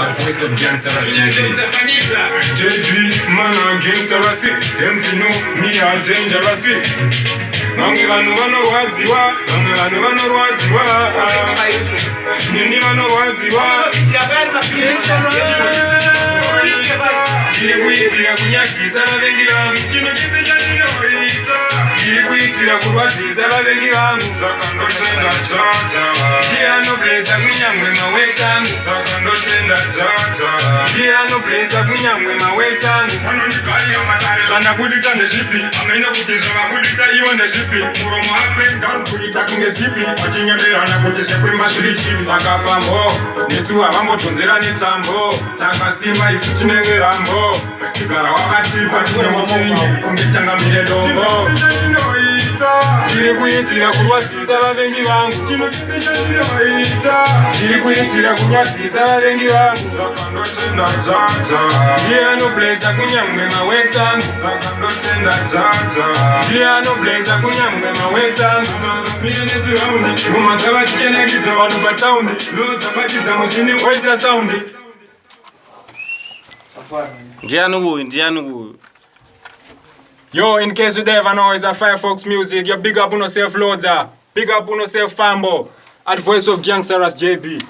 Voice of Gangster as JB. JB, man a gangster as it. Them to know me a dangerous it. Bamwe bano rwadziwa, bamwe bano rwadziwa. Nini bano rwadziwa. Kiri kuitira kunyatiza abavengi bangu. Kino kise chandinoita. Kiri kuitira kurwadziza abavengi bangu. Saka ndotenda chacha. Kiano blesa kunyamwe mawetsangu. Saka ndotenda chacha. Kiano blesa kunyamwe mawetsangu. Anondikali amatare zana budita nezhipi. Amena kutesha babudita iwa nezhipi. Muromo up and down kuita kunge zipi. Wachinyemera kutesha kwimba shirichi. Saka fambo. Nesu avambotonzera netambo. Takasimba isu tinengerambo. Kigara wakatipa chine mutingi. Kungechanga mire dombo. Kiri kuitira kurwadziza abavengi bangu. Kino kise chandinoita. Kiri kuitira kunyadziza abavengi bangu. Saka ndotenda chacha. Kiano blesa kunyamwe mawetsangu. Saka ndotenda chacha. Kiano blesa kunyamwe mawetsangu. Mire neziraundi. Ngoma dzavachikenakiza vanhu pataundi. Lo dzabatiza muchini voisa saundi. Ndiani uyu. Yo, in case you never know, it's a Firefox Music. You big up on yourself, Loader. Big up on yourself, Fambo. At Voice of Gangster as JB.